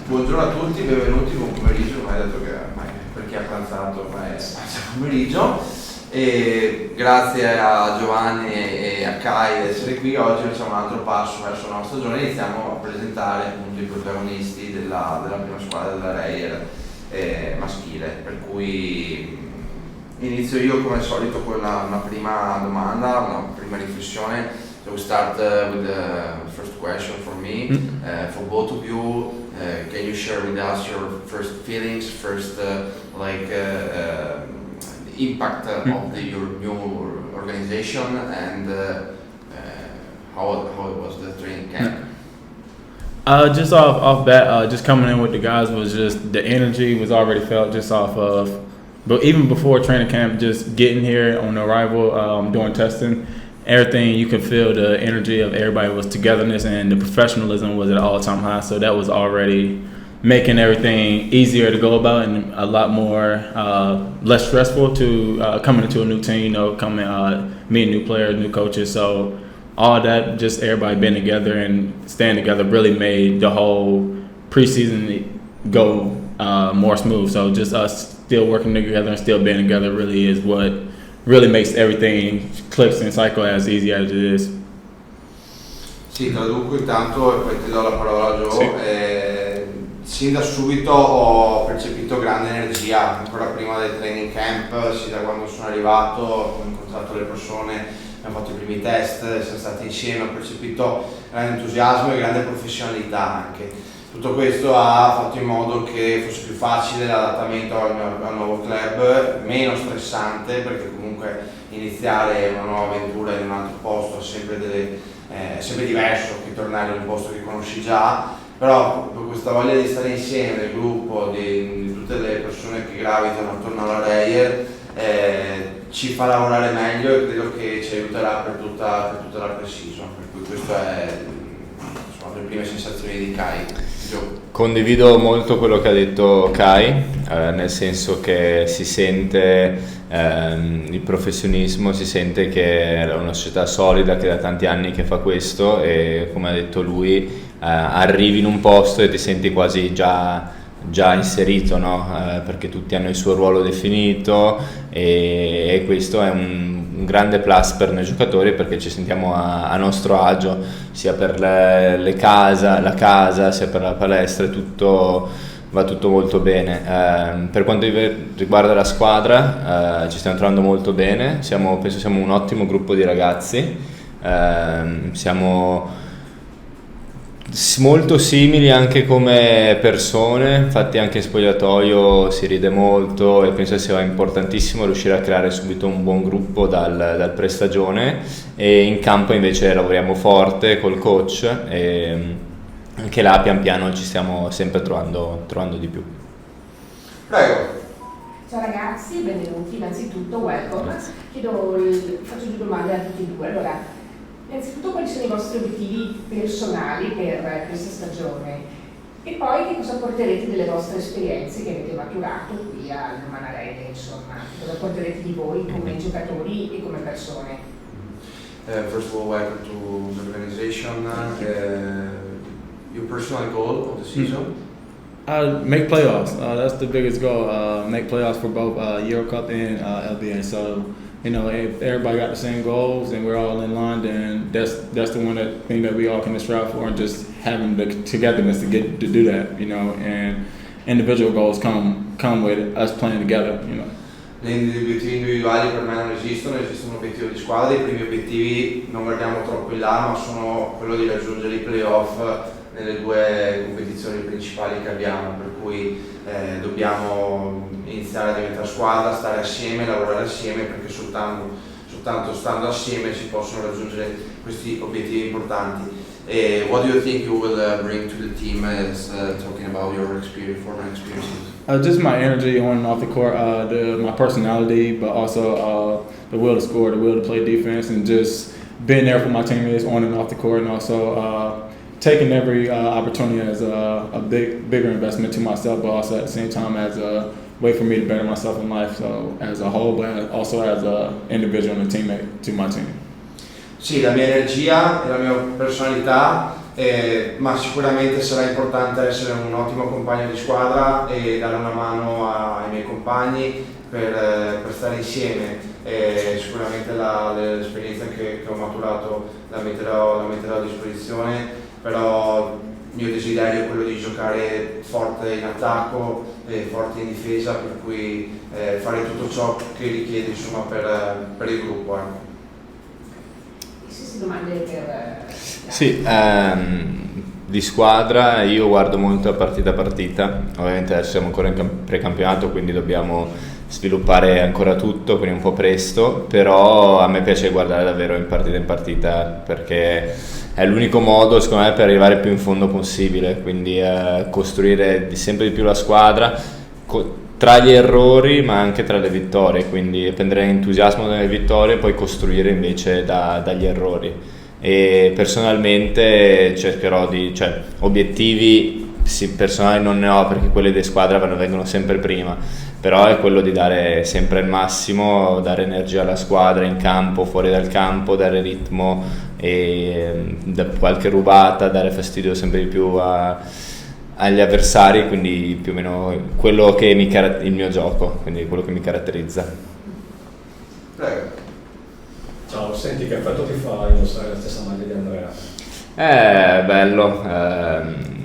Buongiorno a tutti, benvenuti, buon pomeriggio, come hai detto che per chi ha pranzato ormai è pomeriggio. E grazie a Giovanni e a Kai di essere qui. Oggi facciamo un altro passo verso la nostra stagione, iniziamo a presentare appunto i protagonisti della prima squadra della Reyer maschile, per cui inizio io come al solito con una prima domanda, una prima riflessione. So we start with the first question for me. For both of you, can you share with us your first feelings, impact of your new organization, and how it was the training camp? Just off bat, just coming in with the guys was just the energy was already felt just off of, but even before training camp, just getting here on arrival, doing testing, everything you could feel the energy of everybody was togetherness, and the professionalism was at an all-time high. So that was already making everything easier to go about and a lot more less stressful to coming into a new team, meeting new players, new coaches. So all that, just everybody being together and staying together really made the whole preseason go more smooth. So just us still working together and still being together really is what really makes everything clicks and cycle as easy as it is. Sì, traduco intanto e poi ti do la parola a Gio. Sì. Sin da subito ho percepito grande energia, ancora prima del training camp, sin da quando sono arrivato, ho incontrato le persone, abbiamo fatto i primi test, siamo stati insieme, ho percepito grande entusiasmo e grande professionalità anche. Tutto questo ha fatto in modo che fosse più facile l'adattamento al nuovo club, meno stressante, perché comunque iniziare una nuova avventura in un altro posto è sempre diverso che tornare in un posto che conosci già. Però questa voglia di stare insieme nel gruppo, di tutte le persone che gravitano attorno alla Reyer, ci fa lavorare meglio e credo che ci aiuterà per tutta la pre-season. Per cui queste sono le prime sensazioni di Kai. Condivido molto quello che ha detto Kai, nel senso che si sente il professionismo, si sente che è una società solida che da tanti anni che fa questo, e come ha detto lui arrivi in un posto e ti senti quasi già inserito, no? Perché tutti hanno il suo ruolo definito, e questo è un grande plus per noi giocatori, perché ci sentiamo a nostro agio sia per la casa sia per la palestra, va tutto molto bene. Per quanto riguarda la squadra, ci stiamo trovando molto bene, penso siamo un ottimo gruppo di ragazzi, siamo molto simili anche come persone, infatti anche in spogliatoio si ride molto, e penso sia importantissimo riuscire a creare subito un buon gruppo dal pre-stagione, e in campo invece lavoriamo forte col coach, e anche là pian piano ci stiamo sempre trovando di più. Prego. Ciao ragazzi, benvenuti, innanzitutto welcome. Faccio due domande a tutti e due. Allora, innanzitutto quali sono i vostri obiettivi personali per questa stagione, e poi che cosa porterete delle vostre esperienze che avete maturato qui al Romana Reyer, insomma, cosa porterete di voi come giocatori e come persone. First of all, welcome to the organization. Your personal goal of the season? Make playoffs. That's the biggest goal. Make playoffs for both Euro Cup and LBA. So, if everybody got the same goals and we're all in line, then that's the thing that we all can strive for, and just having the togetherness to do that, and individual goals come with us playing together, Gli obiettivi individuali per me non esistono un obiettivo di squadra. I primi obiettivi non guardiamo troppo in là, ma sono quello di raggiungere i playoff nelle due competizioni principali che abbiamo, per cui dobbiamo iniziare a diventare squadra, stare assieme, lavorare assieme, perché soltanto stando assieme si possono raggiungere questi obiettivi importanti. What do you think you will bring to the team as talking about your former experiences? Just my energy on and off the court, my personality, but also the will to score, the will to play defense, and just being there for my teammates on and off the court, and also taking every opportunity as a bigger investment to myself, but also at the same time as a way for me to better myself in life, so as a whole, but also as an individual and a teammate to my team. Sì, la mia energia e la mia personalità, ma sicuramente sarà importante essere un ottimo compagno di squadra e dare una mano ai miei compagni per stare insieme. Sicuramente l'esperienza che ho maturato la metterò a disposizione, però il mio desiderio è quello di giocare forte in attacco e forte in difesa, per cui fare tutto ciò che richiede, insomma, per il gruppo. Sì, domande per... Sì, di squadra io guardo molto partita a partita, ovviamente adesso siamo ancora in precampionato, quindi dobbiamo sviluppare ancora tutto, quindi un po' presto, però a me piace guardare davvero in partita perché è l'unico modo secondo me per arrivare più in fondo possibile, quindi costruire sempre di più la squadra tra gli errori ma anche tra le vittorie, quindi prendere entusiasmo dalle vittorie e poi costruire invece dagli errori. E personalmente cercherò obiettivi personali non ne ho, perché quelli di squadra vengono sempre prima, però è quello di dare sempre il massimo, dare energia alla squadra in campo, fuori dal campo, dare ritmo e qualche rubata, dare fastidio sempre di più agli avversari, quindi più o meno quello che il mio gioco, quindi quello che mi caratterizza. Prego. Ciao, senti, che effetto ti fa indossare la stessa maglia di Andrea? È bello,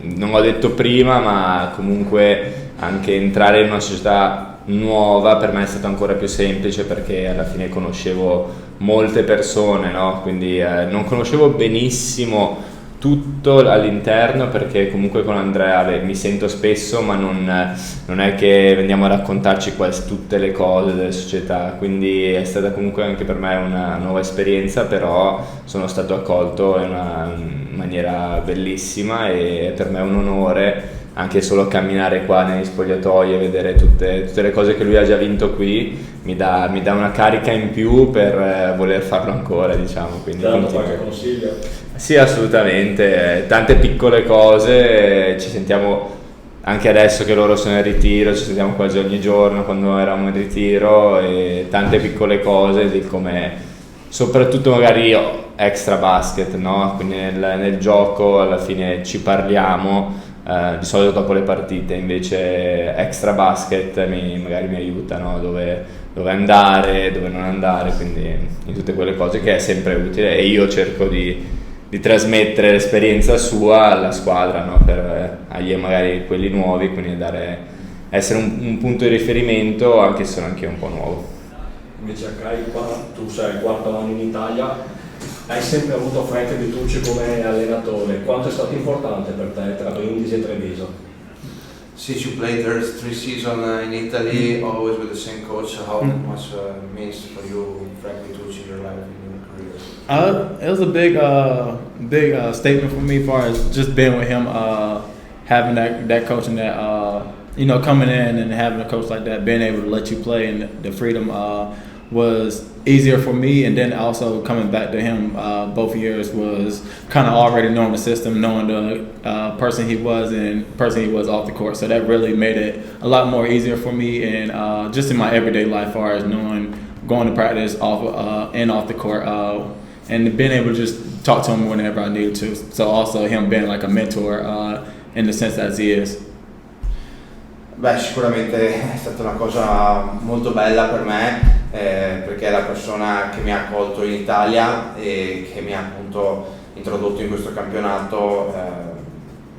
non l'ho detto prima, ma comunque anche entrare in una società nuova per me è stato ancora più semplice, perché alla fine conoscevo molte persone, no? Quindi non conoscevo benissimo tutto all'interno, perché comunque con Andrea mi sento spesso, ma non è che vendiamo a raccontarci tutte le cose delle società, quindi è stata comunque anche per me una nuova esperienza, però sono stato accolto in una maniera bellissima e per me è un onore anche solo camminare qua negli spogliatoi e vedere tutte le cose che lui ha già vinto qui. Mi dà una carica in più per voler farlo ancora, diciamo. Quindi ti danno qualche consiglio? Sì, assolutamente, tante piccole cose, ci sentiamo anche adesso che loro sono in ritiro, ci sentiamo quasi ogni giorno quando eravamo in ritiro, e tante piccole cose di come, soprattutto magari extra basket, no? Quindi nel gioco alla fine ci parliamo, di solito dopo le partite, invece extra basket magari mi aiuta, no? Dove andare, dove non andare, quindi in tutte quelle cose che è sempre utile, e io cerco di trasmettere l'esperienza sua alla squadra, no? Agli magari quelli nuovi, quindi essere un punto di riferimento, anche se sono anche un po' nuovo. Invece Kai, tu sei il quarto anno in Italia, hai sempre avuto Frank Vitucci come allenatore, quanto è stato importante per te tra Brindisi e Treviso? Since you played there 3 seasons in Italy, always with the same coach, how much means for you Frank Vitucci in your life, in your career? It was a big statement for me, as far as just being with him, having that coach and that coming in and having a coach like that, being able to let you play, and the freedom was easier for me. And then also coming back to him both years was kind of already knowing the system, knowing the person he was and person he was off the court. So that really made it a lot more easier for me, and just in my everyday life, as far as knowing going to practice off and off the court, and being able to just talk to him whenever I needed to. So also him being like a mentor in the sense that he is. Beh, sicuramente è stata una cosa molto bella per me, perché è la persona che mi ha accolto in Italia e che mi ha appunto introdotto in questo campionato.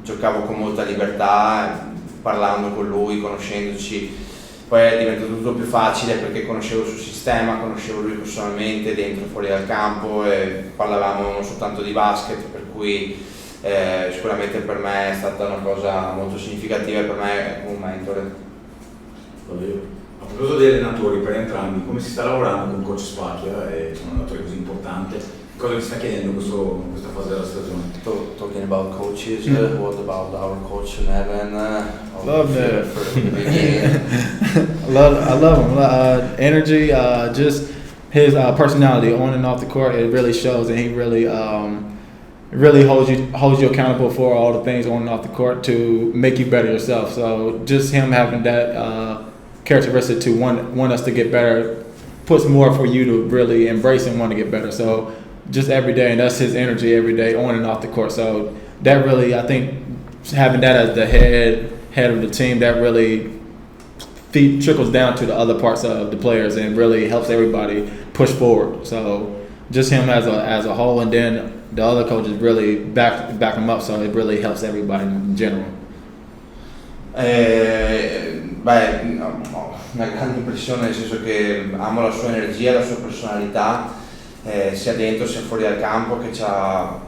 Giocavo con molta libertà, parlando con lui, conoscendoci. Poi è diventato tutto più facile perché conoscevo il suo sistema, conoscevo lui personalmente, dentro e fuori dal campo, e parlavamo non soltanto di basket, per cui sicuramente per me è stata una cosa molto significativa, e per me è come un mentore. A proposito degli allenatori, per entrambi, come si sta lavorando con coach Spacchia, e sono un allenatore così importante, cosa ti sta chiedendo questa fase della stagione? Talking about coaches, what about our coach Neven? Love that. I love him. Energy, just his personality on and off the court, it really shows, and he really holds you accountable for all the things on and off the court to make you better yourself. So just him having that characteristic to want us to get better puts more for you to really embrace and want to get better. So just every day, and that's his energy every day on and off the court. So that really, I think, having that as the head of the team, that really trickles down to the other parts of the players and really helps everybody push forward. So just him as a whole, and then the other coaches really back him up. So it really helps everybody in general. Una grande impressione, nel senso che amo la sua energia, la sua personalità, sia dentro sia fuori dal campo, che ci ha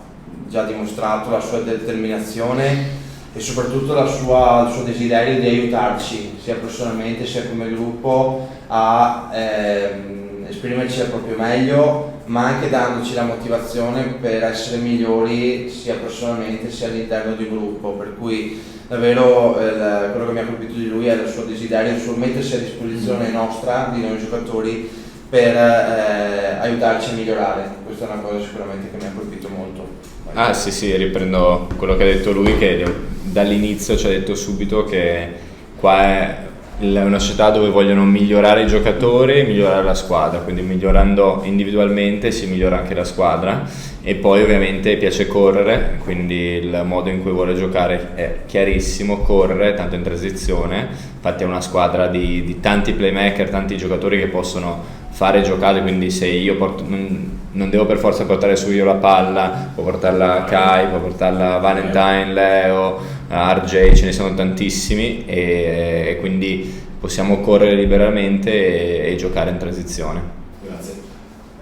già dimostrato la sua determinazione e soprattutto il suo desiderio di aiutarci, sia personalmente sia come gruppo, a esprimerci al proprio meglio, ma anche dandoci la motivazione per essere migliori sia personalmente sia all'interno del gruppo, per cui davvero quello che mi ha colpito di lui è il suo desiderio, il suo mettersi a disposizione nostra, di noi giocatori, per aiutarci a migliorare. Questa è una cosa sicuramente che mi ha colpito molto. Ah sì, riprendo quello che ha detto lui, che dall'inizio ci ha detto subito che qua è una società dove vogliono migliorare i giocatori e migliorare la squadra, quindi migliorando individualmente si migliora anche la squadra, e poi ovviamente piace correre, quindi il modo in cui vuole giocare è chiarissimo, correre tanto in transizione. Infatti è una squadra di tanti playmaker, tanti giocatori che possono fare giocate, quindi se io non devo per forza portare su io la palla, può portarla Kai, può portarla Valentine, Leo, RJ, ce ne sono tantissimi, e quindi possiamo correre liberamente e giocare in transizione. Grazie.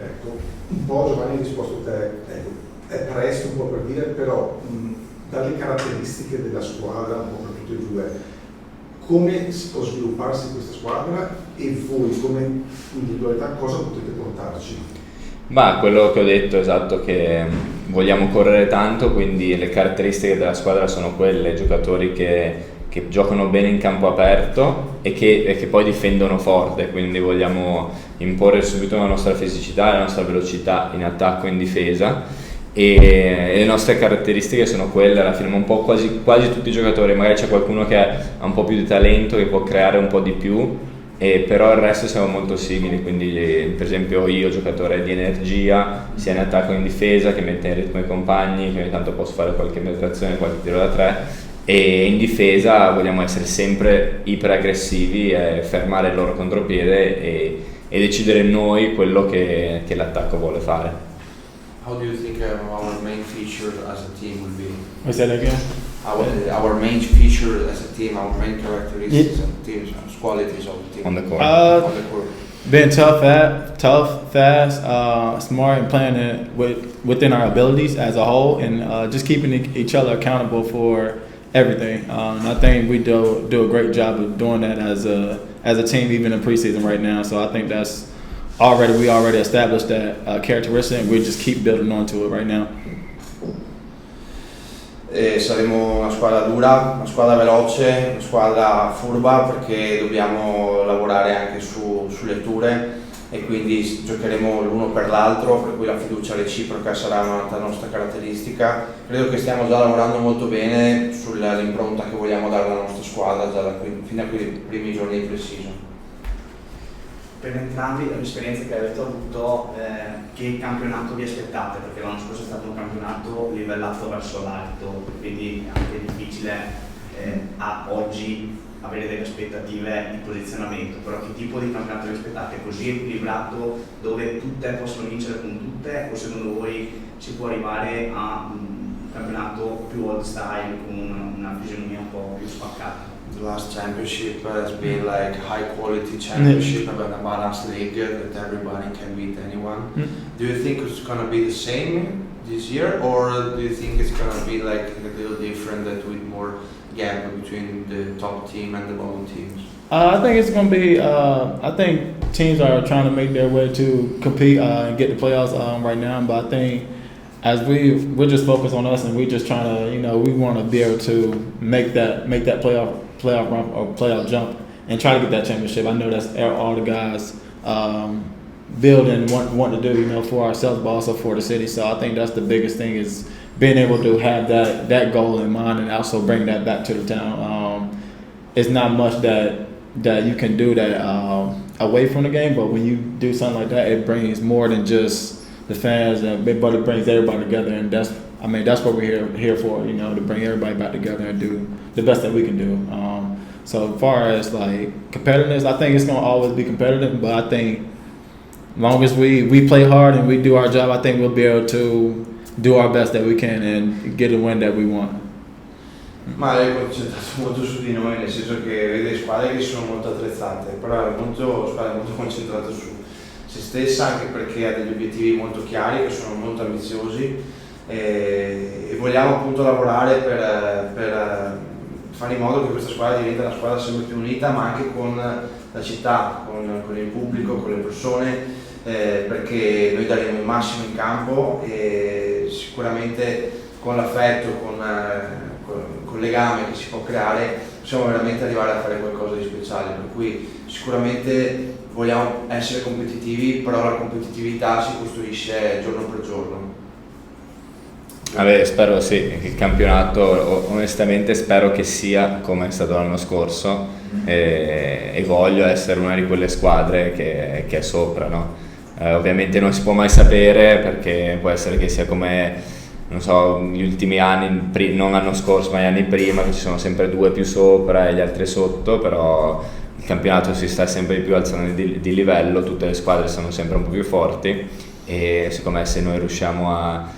Ecco, un po' Giovanni ha risposto a te, ecco, è presto un po' per dire, però dalle caratteristiche della squadra, un po' per tutte e due, come si può svilupparsi questa squadra e voi come individualità cosa potete portarci? Ma quello che ho detto, esatto, che vogliamo correre tanto, quindi le caratteristiche della squadra sono quelle: giocatori che giocano bene in campo aperto e che poi difendono forte, quindi vogliamo imporre subito la nostra fisicità, la nostra velocità in attacco e in difesa, e le nostre caratteristiche sono quelle alla fine, ma un po' quasi tutti i giocatori. Magari c'è qualcuno che ha un po' più di talento, che può creare un po' di più, però il resto siamo molto simili, quindi per esempio io, giocatore di energia sia in attacco che in difesa, che mette in ritmo i compagni, che ogni tanto posso fare qualche penetrazione, qualche tiro da tre, e in difesa vogliamo essere sempre iper aggressivi e fermare il loro contropiede e decidere noi quello che l'attacco vuole fare. How do you think our main feature as a team will be? What's that again? Our main feature as a team, our main characteristics of the team, qualities of the team. On the court. On the court. Being tough, fast, smart, and playing it within our abilities as a whole, and just keeping each other accountable for everything. I think we do a great job of doing that as a team, even in preseason right now. So I think we already established that characteristic, and we just keep building onto it right now. Saremo una squadra dura, una squadra veloce, una squadra furba, perché dobbiamo lavorare anche su letture, e quindi giocheremo l'uno per l'altro, per cui la fiducia reciproca sarà un'altra nostra caratteristica. Credo che stiamo già lavorando molto bene sull'impronta che vogliamo dare alla nostra squadra già fino a quei primi giorni di pre-season. Per entrambi, dall'esperienza che avete avuto, che campionato vi aspettate? Perché l'anno scorso è stato un campionato livellato verso l'alto, quindi è anche difficile a oggi avere delle aspettative di posizionamento. Però che tipo di campionato vi aspettate? Così equilibrato, dove tutte possono vincere con tutte, o secondo voi si può arrivare a un campionato più old style, con una fisionomia un po' più spaccata? The last championship has been like high quality championship, about a balanced league that everybody can beat anyone. Do you think it's gonna be the same this year, or do you think it's gonna be like a little different, that with more gap between the top team and the bottom teams? I think it's going to be. I think teams are trying to make their way to compete and get the playoffs right now. But I think as we're just focused on us, and we're just trying to, we want to be able to make that playoff run or playoff jump and try to get that championship. I know that's all the guys build and want to do, for ourselves, but also for the city. So I think that's the biggest thing, is being able to have that goal in mind and also bring that back to the town. It's not much that you can do that away from the game, but when you do something like that, it brings more than just the fans, and everybody brings everybody together, and that's what we're here for, you know, to bring everybody back together and do the best that we can do. So as far as like competitiveness, I think it's gonna always be competitive, but I think as long as we play hard and we do our job, I think we'll be able to do our best that we can and get a win that we want. Ma lei è concentrato molto su di noi, nel senso che vede squadre che sono molto attrezzate, però è squadra molto concentrata su se stessa, anche perché ha degli obiettivi molto chiari, che sono molto ambiziosi, e vogliamo appunto lavorare per fare in modo che questa squadra diventi una squadra sempre più unita, ma anche con la città, con il pubblico, con le persone, perché noi daremo il massimo in campo e sicuramente con l'affetto, con il legame che si può creare, possiamo veramente arrivare a fare qualcosa di speciale, per cui sicuramente vogliamo essere competitivi, però la competitività si costruisce giorno per giorno. Vabbè, spero sì, il campionato onestamente spero che sia come è stato l'anno scorso, e voglio essere una di quelle squadre che è sopra, no? Ovviamente non si può mai sapere, perché può essere che sia come, non so, gli ultimi anni, non l'anno scorso ma gli anni prima, che ci sono sempre 2 più sopra e gli altri sotto, però il campionato si sta sempre di più alzando di livello, tutte le squadre sono sempre un po' più forti, e secondo me se noi riusciamo a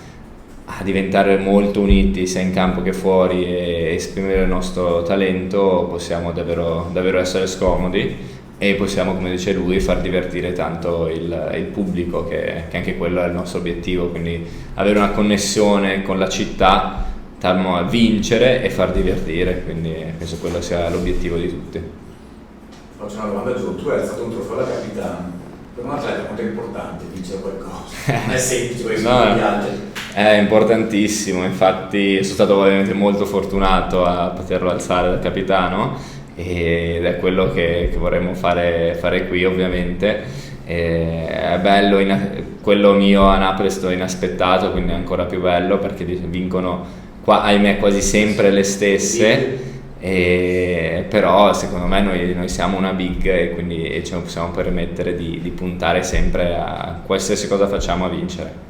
diventare molto uniti sia in campo che fuori e esprimere il nostro talento, possiamo davvero essere scomodi, e possiamo, come dice lui, far divertire tanto il pubblico, che anche quello è il nostro obiettivo, quindi avere una connessione con la città, vincere e far divertire, quindi penso quello sia l'obiettivo di tutti. Faccio una domanda giù, tu hai alzato un trofeo da capitano, per un atleta quanto è importante vincere qualcosa? Non è semplice, perché sono viaggi. È importantissimo, infatti sono stato ovviamente molto fortunato a poterlo alzare da capitano, ed è quello che vorremmo fare qui ovviamente. È bello, quello mio a Napoli è stato inaspettato, quindi è ancora più bello, perché vincono ahimè quasi sempre le stesse, però secondo me noi siamo una big, e quindi ce lo possiamo permettere di puntare sempre a qualsiasi cosa facciamo a vincere.